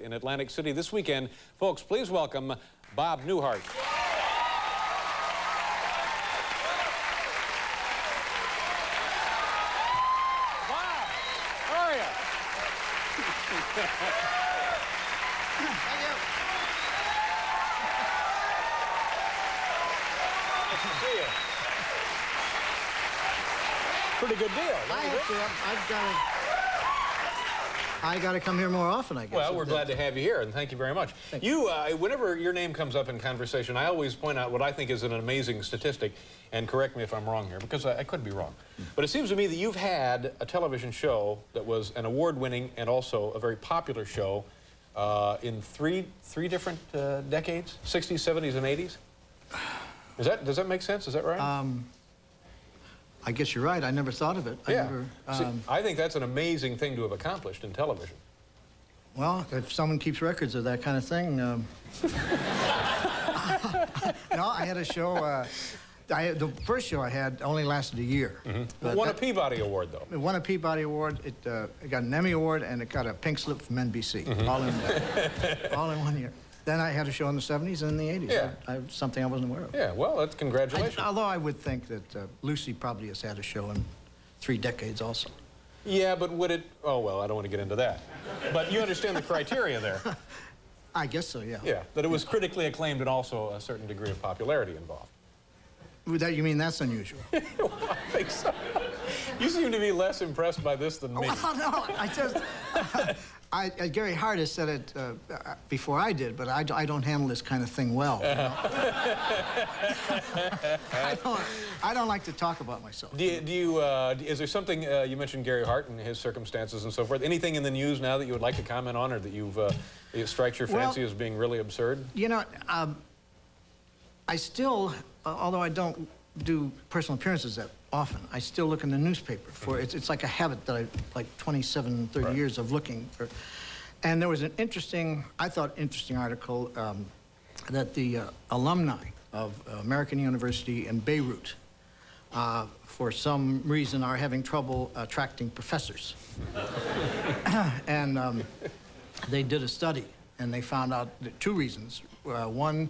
in Atlantic City this weekend. Folks, please welcome Bob Newhart. Bob, how are you? Thank you. Nice to see you. Pretty good deal. I got to come here more often, I guess. Well, we're glad to have you here, and thank you very much. You, whenever your name comes up in conversation, I always point out what I think is an amazing statistic, and correct me if I'm wrong here, because I could be wrong. But it seems to me that you've had a television show that was an award-winning and also a very popular show in three different decades, 60s, 70s, and 80s? Does that make sense? Is that right? I guess you're right. I never thought of it. Yeah. I think that's an amazing thing to have accomplished in television. Well, if someone keeps records of that kind of thing. No, I had a show. The first show I had only lasted a year. Mm-hmm. It won a Peabody Award, though. It won a Peabody Award. It got an Emmy Award, and it got a pink slip from NBC, all in 1 year. Then I had a show in the 70s and in the 80s. Yeah. Something I wasn't aware of. Yeah, well, that's congratulations. Although I would think that Lucy probably has had a show in 3 decades also. Yeah, but would it... Oh, well, I don't want to get into that. But you understand the criteria there. I guess so, yeah. Yeah, that it was critically acclaimed and also a certain degree of popularity involved. You mean that's unusual? Well, I think so. You seem to be less impressed by this than me. Well, no, I just... Gary Hart has said it before I did, but I don't handle this kind of thing well. You know? I don't like to talk about myself. Is there something, you mentioned Gary Hart and his circumstances and so forth, anything in the news now that you would like to comment on or that it strikes your fancy as being really absurd? You know, I still, although I don't do personal appearances that often, I still look in the newspaper for it's like a habit that I like 27, 30 years of looking for. And there was an interesting article that the alumni of American University in Beirut for some reason are having trouble attracting professors. And they did a study and they found out 2 reasons. One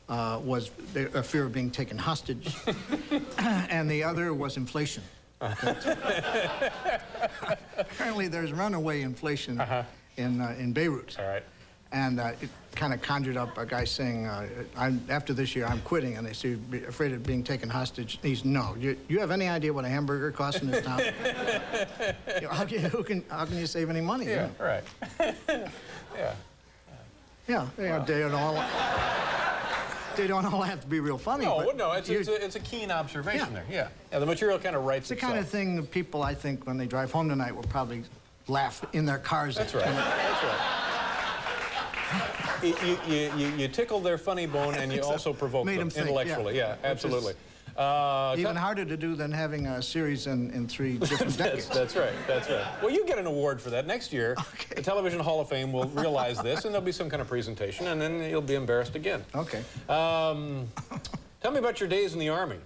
was a fear of being taken hostage, and the other was inflation. Apparently, there's runaway inflation in Beirut. All right. And it kind of conjured up a guy saying, after this year, I'm quitting. And they say, afraid of being taken hostage. He's, no. You have any idea what a hamburger costs in this town? You know, how can you save any money? Yeah, you know? right. Yeah, they don't all have to be real funny. No, it's a keen observation there. Yeah, the material kind of writes itself. It's the kind of thing that people, I think, when they drive home tonight, will probably laugh in their cars. That's right. That's right. You tickle their funny bone, and you also provoke them intellectually. Yeah, absolutely. Even harder to do than having a series in 3 different decades. That's right. That's right. Well, you get an award for that next year. Okay. The Television Hall of Fame will realize this, and there'll be some kind of presentation, and then you'll be embarrassed again. Okay. Tell me about your days in the Army.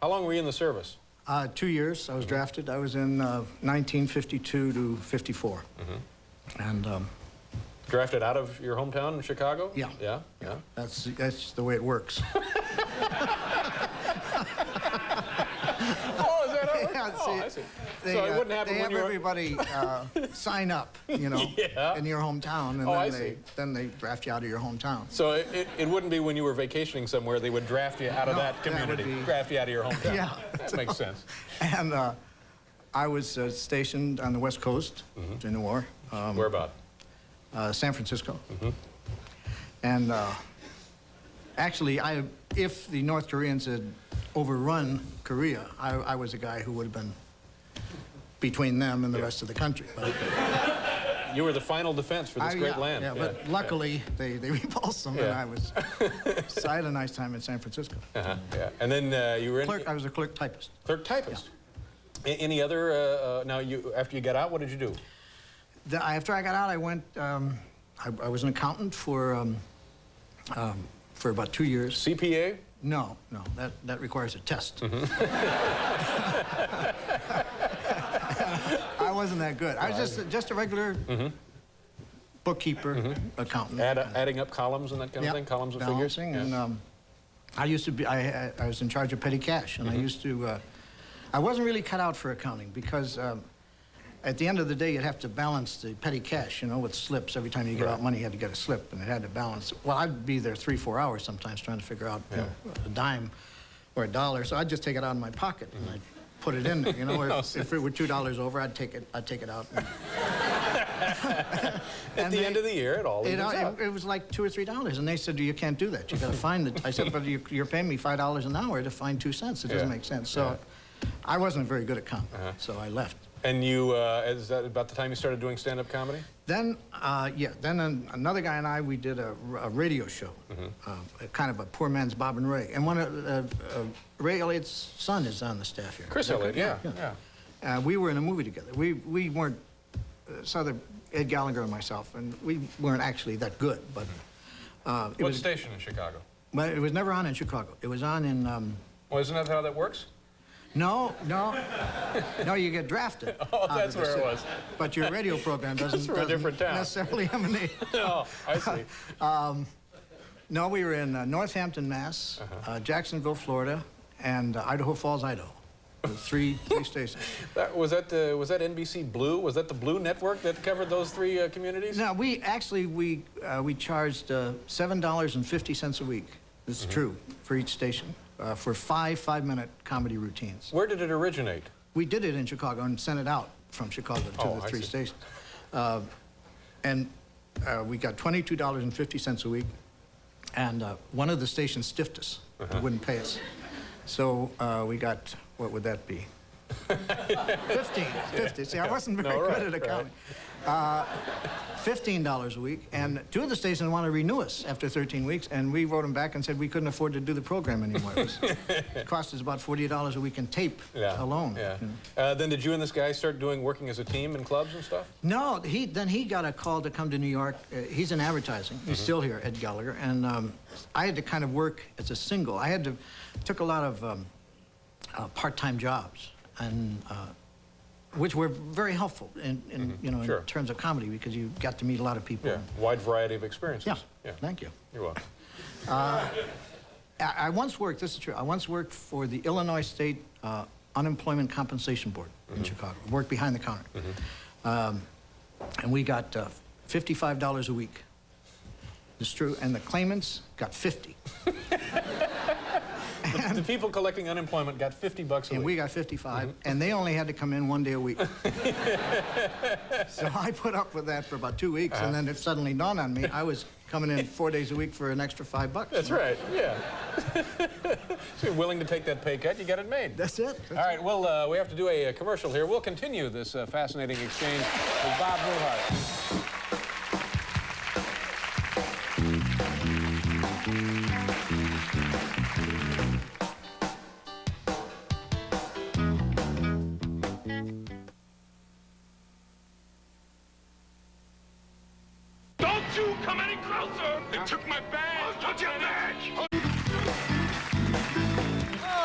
How long were you in the service? 2 years. I was drafted. I was in 1952 to 54. And drafted out of your hometown in Chicago? Yeah. Yeah. Yeah. That's the way it works. Oh, is that how it works? Yeah, Oh, I see. They, so it wouldn't happen they when have everybody sign up, you know, in your hometown, and then they draft you out of your hometown. So it wouldn't be when you were vacationing somewhere, they would draft you out of that community, draft you out of your hometown. Yeah. That makes sense. And I was stationed on the West Coast during the war. Where about? San Francisco. And actually, if the North Koreans had overrun Korea, I was a guy who would have been between them and the rest of the country. But, you were the final defense for this great land. Yeah, but luckily they repulsed them, and so I had a nice time in San Francisco. Yeah. And then you were I was a clerk typist. Clerk typist. Yeah. Any other? Now, after you got out, what did you do? After I got out, I went. I was an accountant for about 2 years. CPA? No, that requires a test. I wasn't that good. I was just a regular bookkeeper, accountant. Adding up columns and that kind of thing, columns of figures? Balancing, and I used to be, I was in charge of petty cash, and I used to, I wasn't really cut out for accounting because at the end of the day, you'd have to balance the petty cash, you know, with slips. Every time you get out money, you had to get a slip, and it had to balance. Well, I'd be there 3-4 hours sometimes trying to figure out you know, a dime or a dollar, so I'd just take it out of my pocket, and I'd put it in there, you know. If it were $2 over, I'd take it out. At the end of the year, it all evens out. It was like $2 or $3, and they said, you can't do that. You got to find it. I said, but you're paying me $5 an hour to find 2 cents. It doesn't make sense. So I wasn't very good at comp, so I left. And you, is that about the time you started doing stand-up comedy? Then, then another guy and I, we did a radio show, kind of a poor man's Bob and Ray. And one of Ray Elliott's son is on the staff here. Chris Elliott, yeah. We were in a movie together. We weren't, Ed Gallagher and myself, and we weren't actually that good, but... What station in Chicago? But it was never on in Chicago. It was on in... Well, isn't that how that works? No, you get drafted. Oh, that's where it was. But your radio program doesn't necessarily emanate. Oh, I see. No, we were in Northampton, Mass, Jacksonville, Florida, and Idaho Falls, Idaho. Three stations. Was that NBC Blue? Was that the Blue network that covered those 3 communities? No, we charged $7.50 a week. This is true for each station. For 5-minute comedy routines. Where did it originate? We did it in Chicago and sent it out from Chicago to the 3 stations. And we got $22.50 a week, and one of the stations stiffed us, wouldn't pay us. So we got, what would that be? 50. See, I wasn't very good at accounting. $15 a week, and 2 of the stations wanted to renew us after 13 weeks, and we wrote them back and said we couldn't afford to do the program anymore. It cost us about $40 a week in tape alone. Yeah. You know. Then did you and this guy start working as a team in clubs and stuff? No, then he got a call to come to New York. He's in advertising. He's still here, Ed Gallagher, and I had to kind of work as a single. Took a lot of part-time jobs, and which were very helpful in in terms of comedy, because you got to meet a lot of people. Yeah, wide variety of experiences. Yeah. Thank you. You're welcome. I once worked, this is true, I once worked for the Illinois State Unemployment Compensation Board in Chicago. Worked behind the counter. And we got $55 a week. It's true, and the claimants got 50. The people collecting unemployment got $50 a week. And we got 55, and they only had to come in 1 day a week. So I put up with that for about 2 weeks, and then it suddenly dawned on me I was coming in 4 days a week for an extra $5. That's right, yeah. So you're willing to take that pay cut, you get it made. That's it. All right, well, we have to do a commercial here. We'll continue this fascinating exchange with Bob Newhart.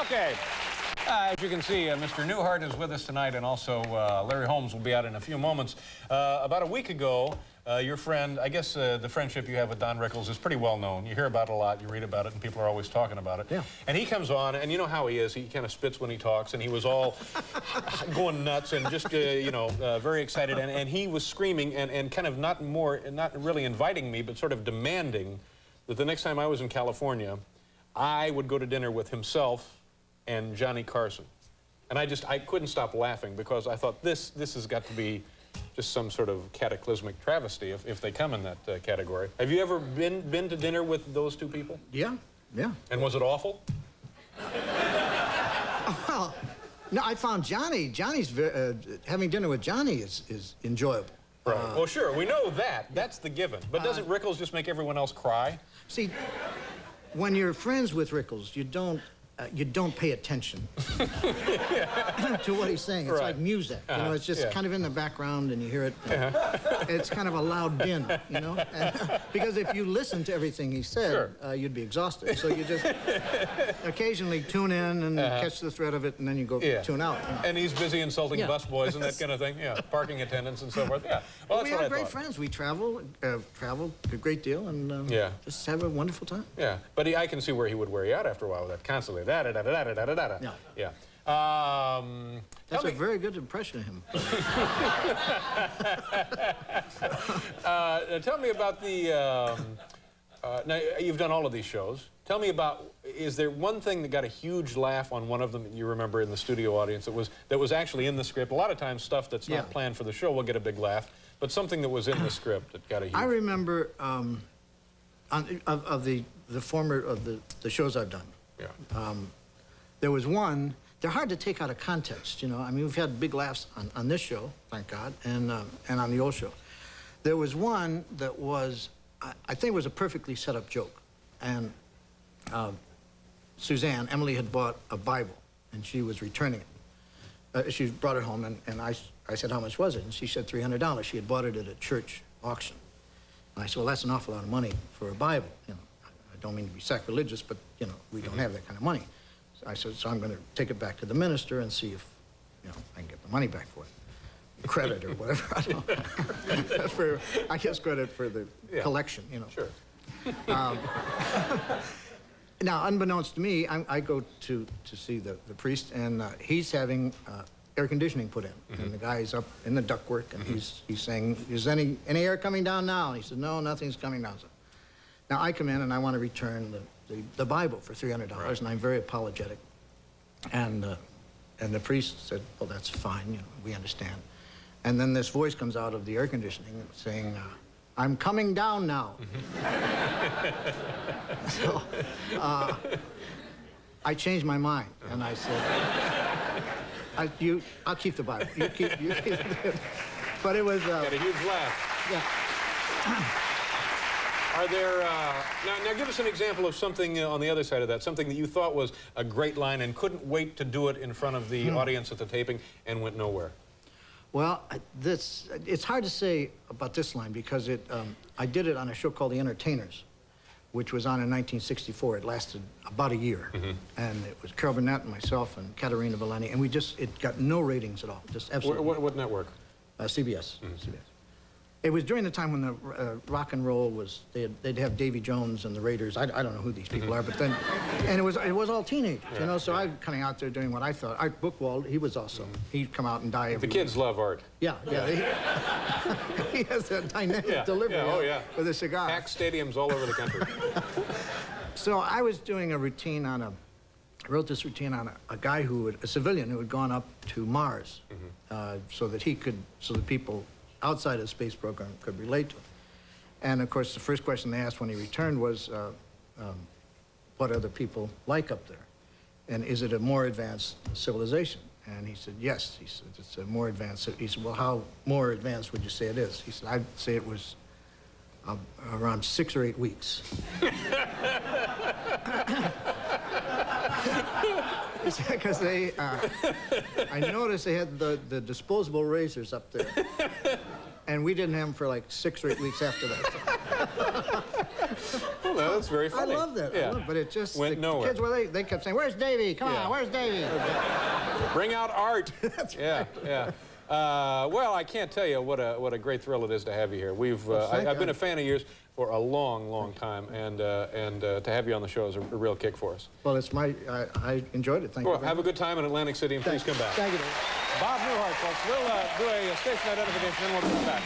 Okay. As you can see, Mr. Newhart is with us tonight, and also Larry Holmes will be out in a few moments. About a week ago, your friend, I guess the friendship you have with Don Rickles is pretty well known. You hear about it a lot, you read about it, and people are always talking about it. Yeah. And he comes on, and you know how he is. He kind of spits when he talks, and he was all going nuts and just, very excited. And he was screaming and kind of not really inviting me, but sort of demanding that the next time I was in California, I would go to dinner with himself and Johnny Carson. And I couldn't stop laughing, because I thought this has got to be just some sort of cataclysmic travesty if they come in that category. Have you ever been to dinner with those 2 people? Yeah. And was it awful? Well, no, I found Johnny's having dinner with Johnny is enjoyable. Right. Well, sure, we know that. That's the given. But doesn't Rickles just make everyone else cry? See, when you're friends with Rickles, you don't you don't pay attention to what he's saying. It's like music, you know, it's just kind of in the background and you hear it. It's kind of a loud din, you know? Because if you listen to everything he said, you'd be exhausted. So you just occasionally tune in and catch the thread of it, and then you go tune out. You know? And he's busy insulting busboys and that kind of thing. Yeah, parking attendants and so forth. Yeah, well, that's we have great friends. We travel a great deal, and just have a wonderful time. Yeah, but I can see where he would wear you out after a while with that constantly. Yeah. Yeah. That's a very good impression of him. Tell me about the. Now you've done all of these shows. Tell me about. Is there one thing that got a huge laugh on one of them that you remember in the studio audience that was actually in the script? A lot of times stuff that's not planned for the show will get a big laugh, but something that was in the script that got a huge. I remember of the shows I've done. Yeah. There was one. They're hard to take out of context, you know. I mean, we've had big laughs on this show, thank God, and on the old show. There was one that was, I think, it was a perfectly set up joke, and Suzanne, Emily had bought a Bible, and she was returning it. She brought it home, and I said, how much was it? And she said $300. She had bought it at a church auction. And I said, well, that's an awful lot of money for a Bible. You know, I don't mean to be sacrilegious, but, you know, we don't have that kind of money. So I said, so I'm going to take it back to the minister and see if, you know, I can get the money back for it. Credit or whatever, I don't know. I guess credit for the collection, you know. Sure. Now, unbeknownst to me, I go to see the priest, and he's having air conditioning put in. And the guy's up in the ductwork, and he's saying, is any air coming down now? And he said, no, nothing's coming down. So, now, I come in, and I want to return the Bible for $300, and I'm very apologetic. And the priest said, well, that's fine, you know, we understand. And then this voice comes out of the air conditioning saying, I'm coming down now. So I changed my mind, and I said, I'll keep the Bible. You keep it. But it was... Got a huge laugh. Yeah. Are there, now give us an example of something on the other side of that, something that you thought was a great line and couldn't wait to do it in front of the audience at the taping and went nowhere. Well, it's hard to say about this line because I did it on a show called The Entertainers, which was on in 1964. It lasted about a year. And it was Carol Burnett and myself and Katerina Valeni, and it got no ratings at all, just absolutely. What network? CBS. CBS. It was during the time when the rock and roll was, they'd have Davy Jones and the Raiders. I don't know who these people are, but then, and it was all teenagers, you know, so I'm coming out there doing what I thought. Art Buchwald, he was also, he'd come out and die every The kids week. love Art. Yeah. He has that dynamic delivery with a cigar. Packed stadiums all over the country. So I was doing a routine on wrote this routine on a guy a civilian who had gone up to Mars so that people outside of the space program could relate to it. And of course, the first question they asked when he returned was, what are the people like up there? And is it a more advanced civilization? And he said, yes. He said, it's a more advanced. He said, well, how more advanced would you say it is? He said, I'd say it was around 6 or 8 weeks. Because I noticed they had the disposable razors up there. And we didn't have them for like 6 or 8 weeks after that. Well, that's very funny. I love that. Yeah. But it just went nowhere. The kids, they kept saying, where's Davy? Come on, where's Davy? Bring out Art. That's right. Yeah. Well, I can't tell you what a great thrill it is to have you here. I've been a fan of yours for a long, long time, and to have you on the show is a real kick for us. Well, I enjoyed it. Thank you. Well, have a good time in Atlantic City, and please come back. Thank you. Bob Newhart, folks. We'll do a station identification, and we'll come back.